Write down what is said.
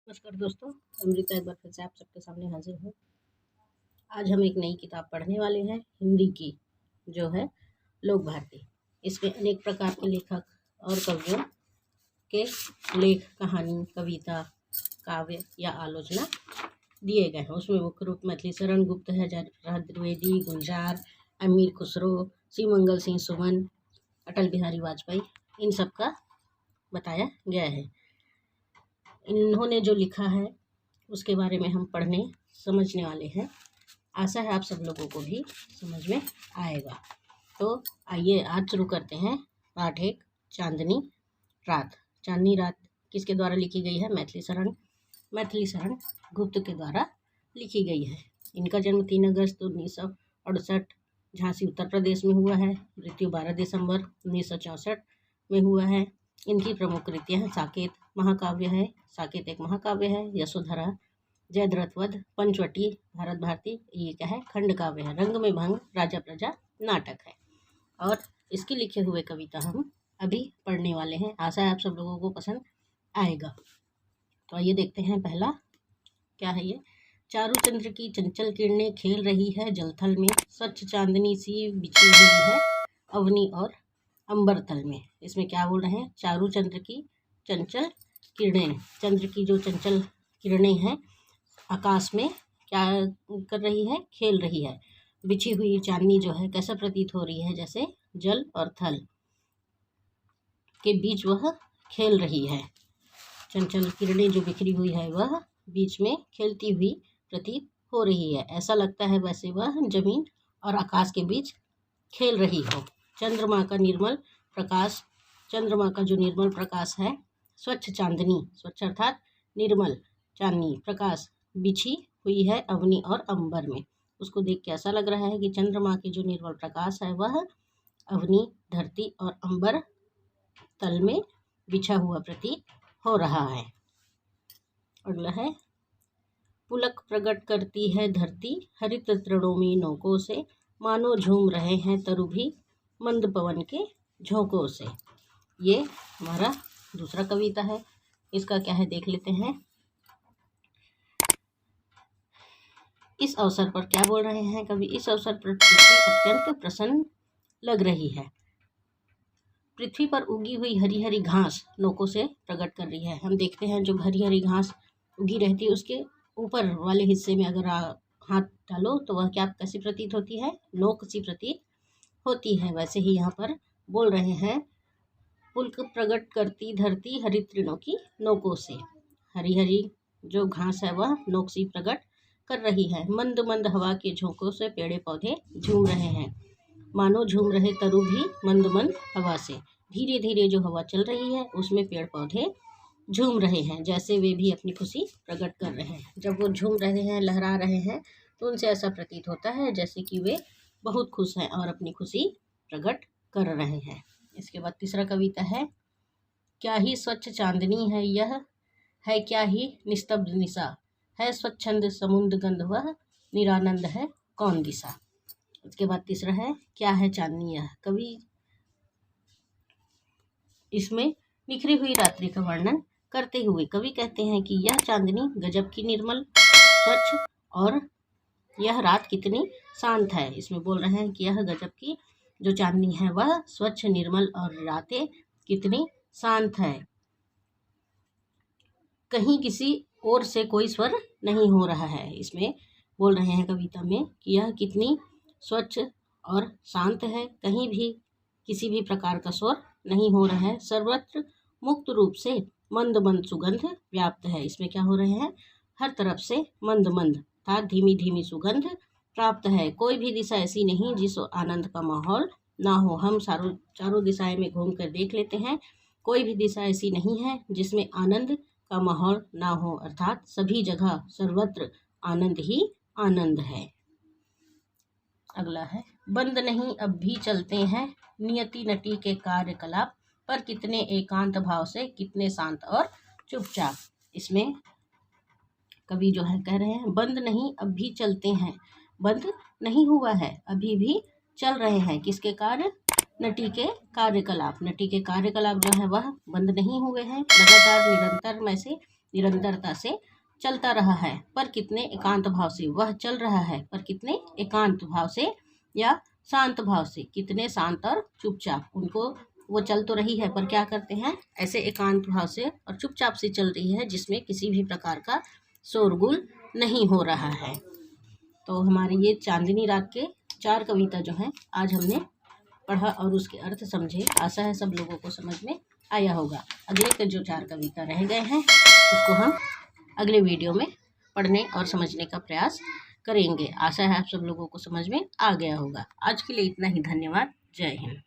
नमस्कार दोस्तों, अमृता एक बार फिर से आप सबके सामने हाजिर हूँ। आज हम एक नई किताब पढ़ने वाले हैं, हिंदी की, जो है लोक भारती। इसमें अनेक प्रकार के लेखक और कवियों के लेख, कहानी, कविता, काव्य या आलोचना दिए गए हैं। उसमें मुख्य रूप मैथिली शरण गुप्त है, जयप्रकाश द्विवेदी, गुलजार, अमीर खुसरो, शिवमंगल सिंह सुमन, अटल बिहारी वाजपेयी, इन सब का बताया गया है। इन्होंने जो लिखा है उसके बारे में हम पढ़ने समझने वाले हैं। आशा है आप सब लोगों को भी समझ में आएगा। तो आइए आज शुरू करते हैं। पाठ 1, चांदनी रात। चांदनी रात किसके द्वारा लिखी गई है? मैथिली शरण गुप्त के द्वारा लिखी गई है। इनका जन्म 3 अगस्त 1968 झांसी उत्तर प्रदेश में हुआ है। मृत्यु 12 दिसंबर 1964 में हुआ है। इनकी प्रमुख कृतियाँ हैं साकेत महाकाव्य है, साकेत एक महाकाव्य है, यशोधरा, जयद्रथवध, पंचवटी, भारत भारती, ये क्या है? खंड काव्य है, रंग में भंग, राजा प्रजा नाटक है। और इसके लिखे हुए कविता हम अभी पढ़ने वाले हैं। आशा है आप सब लोगों को पसंद आएगा। तो आइए देखते हैं। पहला क्या है ये? चारू चंद्र की चंचल किरणें खेल रही है जलथल में, स्वच्छ चांदनी सी बिछी हुई है अवनी और अंबर तल में। इसमें क्या बोल रहे हैं? चारू चंद्र की चंचल किरणें, चंद्र की जो चंचल किरणें हैं आकाश में क्या कर रही है? खेल रही है। बिछी हुई चांदनी जो है कैसा प्रतीत हो रही है? जैसे जल और थल के बीच वह खेल रही है। चंचल किरणें जो बिखरी हुई है वह बीच में खेलती हुई प्रतीत हो रही है। ऐसा लगता है वैसे वह जमीन और आकाश के बीच खेल रही हो। चंद्रमा का निर्मल प्रकाश, चंद्रमा का जो निर्मल प्रकाश है, स्वच्छ चांदनी, स्वच्छ अर्थात निर्मल चांदनी प्रकाश बिछी हुई है अवनी और अंबर में। उसको देख के ऐसा लग रहा है कि चंद्रमा के जो निर्मल प्रकाश है वह अवनी, धरती और अंबर तल में बिछा हुआ प्रतीत हो रहा है। अगला है, पुलक प्रकट करती है धरती हरित तृणों में नोकों से, मानो झूम रहे हैं तरु भी मंद पवन के झोंकों से। ये हमारा दूसरा कविता है। इसका क्या है देख लेते हैं। इस अवसर पर क्या बोल रहे हैं कवि? इस अवसर पर पृथ्वी अत्यंत प्रसन्न लग रही है। पृथ्वी पर उगी हुई हरी हरी घास नोकों से प्रकट कर रही है। हम देखते हैं जो हरी हरी घास उगी रहती है उसके ऊपर वाले हिस्से में अगर हाथ डालो तो वह क्या कैसी प्रतीत होती है? नोक सी प्रतीत होती है। वैसे ही यहाँ पर बोल रहे हैं, पुलक प्रकट करती धरती हरी तृणों की नोकों से। हरी हरी जो घास है वह नोक सी प्रकट कर रही है। मंद मंद हवा के झोंकों से पेड़ पौधे झूम रहे हैं, मानो झूम रहे तरु भी मंद मंद हवा से। धीरे धीरे जो हवा चल रही है उसमें पेड़ पौधे झूम रहे हैं, जैसे वे भी अपनी खुशी प्रकट कर रहे हैं। जब वो झूम रहे हैं, लहरा रहे हैं, तो उनसे ऐसा प्रतीत होता है जैसे कि वे बहुत खुश हैं और अपनी खुशी प्रकट कर रहे हैं। इसके बाद तीसरा कविता है, क्या ही स्वच्छ चांदनी है यह, है क्या ही निस्तब्ध निशा, है स्वच्छंद समुद्र गंध वह, निरानंद है कौन दिशा। उसके बाद तीसरा है, क्या है चांदनी यह। कवि इसमें निखरी हुई रात्रि का वर्णन करते हुए कवि कहते हैं कि यह चांदनी गजब की निर्मल, स्वच्छ और यह रात कितनी शांत है। इसमें बोल रहे हैं कि यह गजब की जो चांदनी है वह स्वच्छ, निर्मल और रातें कितनी शांत है। कहीं किसी और से कोई स्वर नहीं हो रहा है। इसमें बोल रहे हैं कविता में कि यह कितनी स्वच्छ और शांत है, कहीं भी किसी भी प्रकार का स्वर नहीं हो रहा है। सर्वत्र मुक्त रूप से मंद मंद सुगंध व्याप्त है। इसमें क्या हो रहे हैं? हर तरफ से मंद मंद अर्थात धीमी धीमी सुगंध प्राप्त है। कोई भी दिशा ऐसी नहीं जिस आनंद का माहौल ना हो। हम चारों दिशाएं में घूम कर देख लेते हैं, कोई भी दिशा ऐसी नहीं है जिसमें आनंद का माहौल ना हो, अर्थात सभी जगह सर्वत्र आनंद ही आनंद है। अगला है, बंद नहीं अब भी चलते हैं नियति नटी के कार्यकलाप, पर कितने एकांत भाव से, कितने शांत और चुपचाप। इसमें कवि जो है कह रहे हैं, बंद नहीं अब भी चलते हैं, बंद नहीं हुआ है, अभी भी चल रहे हैं। किसके कार्य? नटी के कार्यकलाप। नटी के कार्यकलाप जो है वह बंद नहीं हुए हैं, लगातार निरंतर में से निरंतरता से चलता रहा है, पर कितने एकांत भाव से। वह चल रहा है पर कितने एकांत भाव से या शांत भाव से, कितने शांत और चुपचाप। उनको वो चल तो रही है पर क्या करते हैं, ऐसे एकांत भाव से और चुपचाप से चल रही है जिसमें किसी भी प्रकार का शोरगुल नहीं हो रहा है। तो हमारे ये चांदनी राग के 4 कविता जो हैं आज हमने पढ़ा और उसके अर्थ समझे। आशा है सब लोगों को समझ में आया होगा। अगले के जो 4 कविता रह गए हैं उसको हम अगले वीडियो में पढ़ने और समझने का प्रयास करेंगे। आशा है आप सब लोगों को समझ में आ गया होगा। आज के लिए इतना ही। धन्यवाद। जय हिंद।